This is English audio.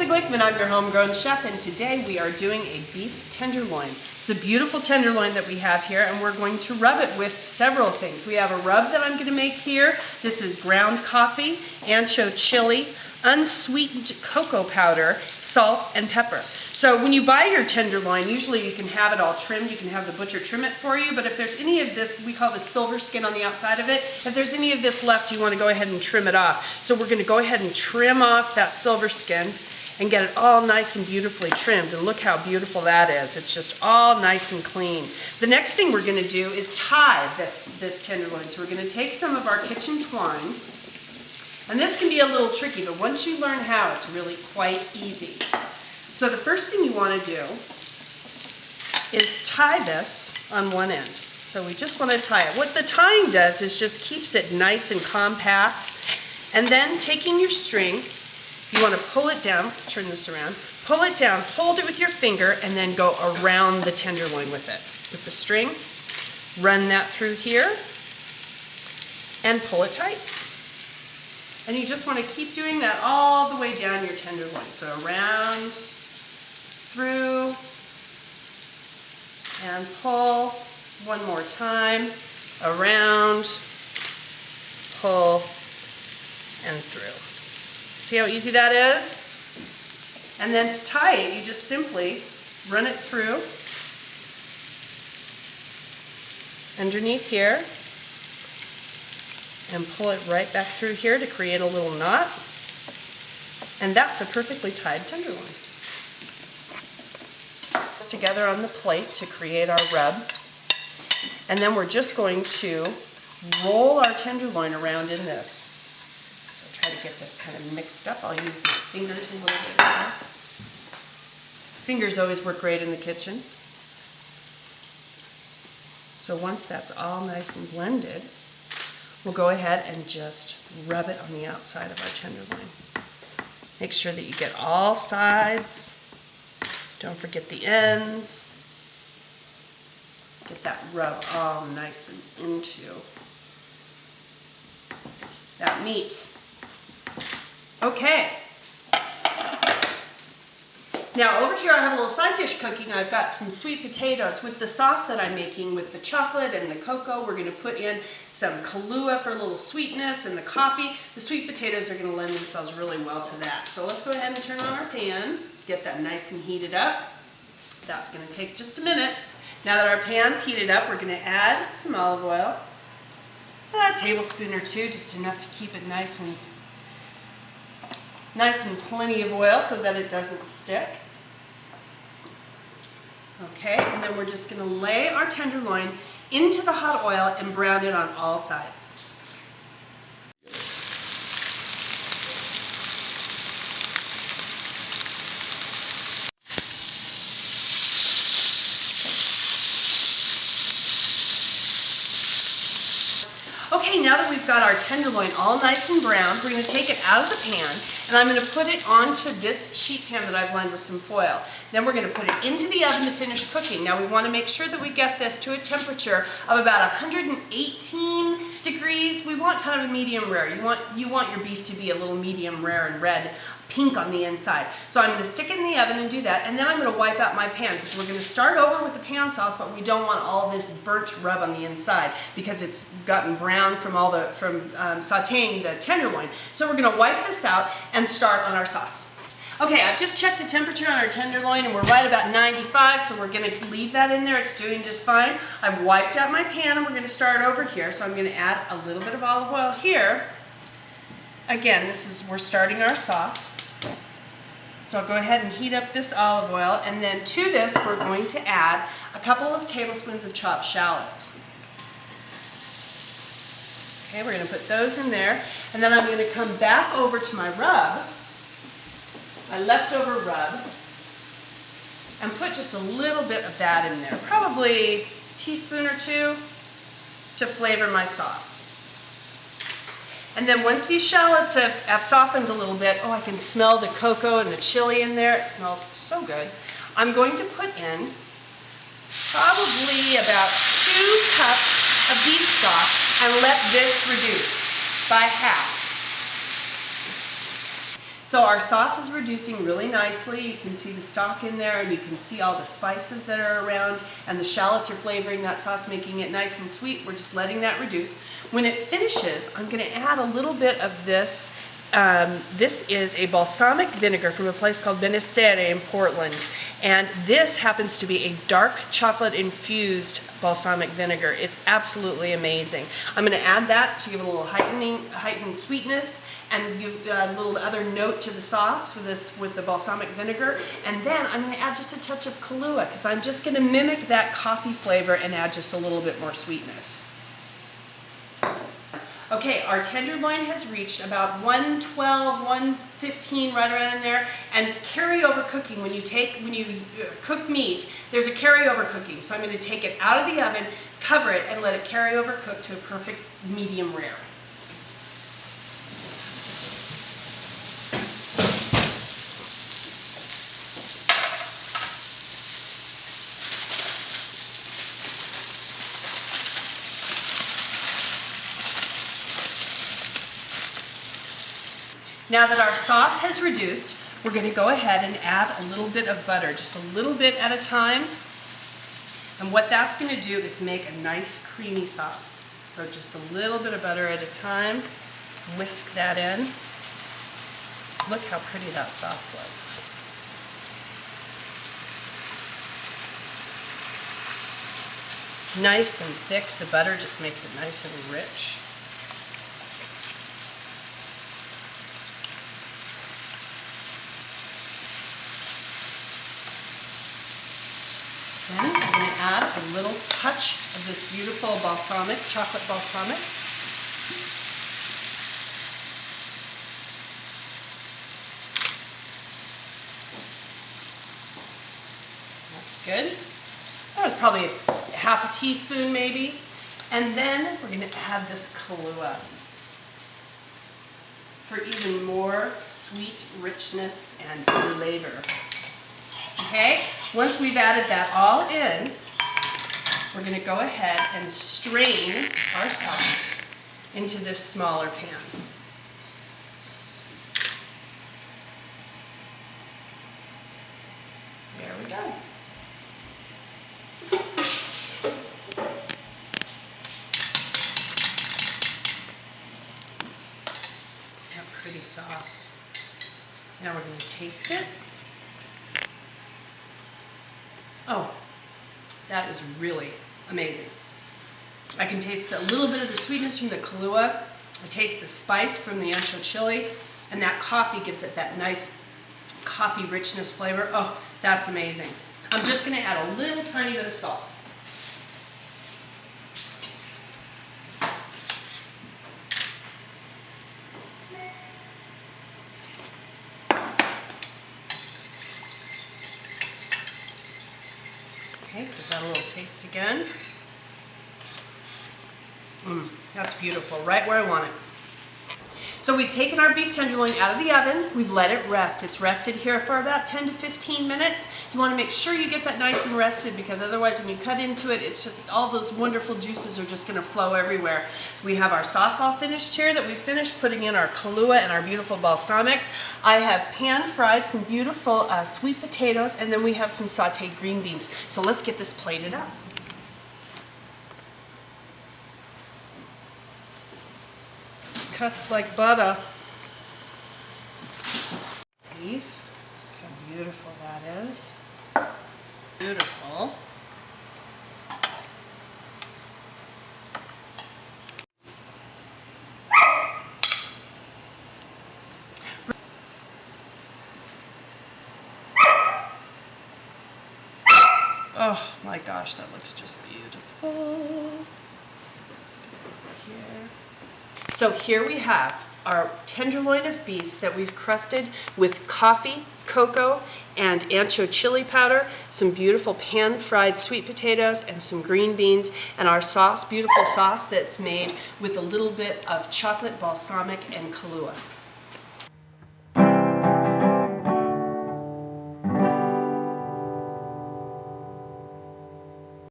Lisa Glickman, I'm your homegrown chef, and today we are doing a beef tenderloin. It's a beautiful tenderloin that we have here, and we're going to rub it with several things. We have a rub that I'm going to make here. This is ground coffee, ancho chili, unsweetened cocoa powder, salt, and pepper. So when you buy your tenderloin, usually you can have it all trimmed. You can have the butcher trim it for you, but if there's any of this, we call the silver skin on the outside of it, if there's any of this left, you want to go ahead and trim it off. So we're going to go ahead and trim off that silver skin and get it all nice and beautifully trimmed. And look how beautiful that is. It's just all nice and clean. The next thing we're going to do is tie this tenderloin. So we're going to take some of our kitchen twine, and this can be a little tricky, but once you learn how, it's really quite easy. So the first thing you want to do is tie this on one end. So we just want to tie it. What the tying does is just keeps it nice and compact. And then taking your string, you want to pull it down. Let's turn this around. Pull it down, hold it with your finger, and then go around the tenderloin with it. With the string, run that through here, and pull it tight. And you just want to keep doing that all the way down your tenderloin. So around, through, and pull. One more time. Around, pull, and through. See how easy that is? And then to tie it, you just simply run it through underneath here and pull it right back through here to create a little knot. And that's a perfectly tied tenderloin. Together on the plate to create our rub. And then we're just going to roll our tenderloin around in this. So try to get this kind of mixed up. I'll use my fingers a little bit more. Fingers always work great in the kitchen. So once that's all nice and blended, we'll go ahead and just rub it on the outside of our tenderloin. Make sure that you get all sides. Don't forget the ends. Get that rub all nice and into that meat. Okay. Now over here I have a little side dish cooking. I've got some sweet potatoes with the sauce that I'm making with the chocolate and the cocoa. We're going to put in some Kahlua for a little sweetness and the coffee. The sweet potatoes are going to lend themselves really well to that. So let's go ahead and turn on our pan. Get that nice and heated up. That's going to take just a minute. Now that our pan's heated up, we're going to add some olive oil. A tablespoon or two, just enough to keep it nice and plenty of oil so that it doesn't stick. Okay, and then we're just going to lay our tenderloin into the hot oil and brown it on all sides. Okay, now that we've got our tenderloin all nice and brown, we're going to take it out of the pan, and I'm going to put it onto this sheet pan that I've lined with some foil. Then we're going to put it into the oven to finish cooking. Now we want to make sure that we get this to a temperature of about 118 degrees. We want kind of a medium rare. You want your beef to be a little medium rare and red, pink on the inside. So I'm going to stick it in the oven and do that, and then I'm going to wipe out my pan because we're going to start over with the pan sauce, but we don't want all this burnt rub on the inside because it's gotten brown from sauteing the tenderloin. So we're going to wipe this out and start on our sauce. Okay, I've just checked the temperature on our tenderloin and we're right about 95, so we're going to leave that in there. It's doing just fine. I've wiped out my pan and we're going to start over here. So I'm going to add a little bit of olive oil here. Again, we're starting our sauce. So I'll go ahead and heat up this olive oil, and then to this we're going to add a couple of tablespoons of chopped shallots. Okay, we're going to put those in there, and then I'm going to come back over to my rub, my leftover rub, and put just a little bit of that in there, probably a teaspoon or two to flavor my sauce. And then once these shallots have softened a little bit, oh, I can smell the cocoa and the chili in there. It smells so good. I'm going to put in probably about 2 cups of beef stock and let this reduce by half. So our sauce is reducing really nicely. You can see the stock in there, and you can see all the spices that are around, and the shallots are flavoring that sauce, making it nice and sweet. We're just letting that reduce. When it finishes, I'm going to add a little bit of this. This is a balsamic vinegar from a place called Benessere in Portland, and this happens to be a dark chocolate infused balsamic vinegar. It's absolutely amazing. I'm going to add that to give it a little heightened sweetness and give a little other note to the sauce with the balsamic vinegar. And then I'm going to add just a touch of Kahlua, because I'm just going to mimic that coffee flavor and add just a little bit more sweetness. Okay, our tenderloin has reached about 112, 115, right around in there. And carryover cooking, when you cook meat, there's a carryover cooking. So I'm going to take it out of the oven, cover it, and let it carry over cook to a perfect medium rare. Now that our sauce has reduced, we're going to go ahead and add a little bit of butter, just a little bit at a time. And what that's going to do is make a nice creamy sauce. So just a little bit of butter at a time. Whisk that in. Look how pretty that sauce looks. Nice and thick. The butter just makes it nice and rich. Then I'm going to add a little touch of this beautiful balsamic, chocolate balsamic. That's good. That was probably half a teaspoon maybe. And then we're going to add this Kahlua for even more sweet richness and flavor. Okay, once we've added that all in, we're going to go ahead and strain our sauce into this smaller pan. There we go. That pretty sauce. Now we're going to taste it. Oh, that is really amazing. I can taste a little bit of the sweetness from the Kahlua. I taste the spice from the ancho chili, and that coffee gives it that nice coffee richness flavor. Oh, that's amazing. I'm just going to add a little tiny bit of salt. Okay, give that a little taste again. That's beautiful, right where I want it. So we've taken our beef tenderloin out of the oven. We've let it rest. It's rested here for about 10 to 15 minutes. You want to make sure you get that nice and rested, because otherwise when you cut into it, it's just all those wonderful juices are just going to flow everywhere. We have our sauce all finished here that we finished putting in our Kahlua and our beautiful balsamic. I have pan-fried some beautiful sweet potatoes, and then we have some sauteed green beans. So let's get this plated up. Cuts like butter. Beef. Look how beautiful that is. Beautiful. Oh my gosh, that looks just beautiful. Here. So here we have our tenderloin of beef that we've crusted with coffee, cocoa, and ancho chili powder, some beautiful pan-fried sweet potatoes, and some green beans, and our sauce, beautiful sauce that's made with a little bit of chocolate balsamic and Kahlua.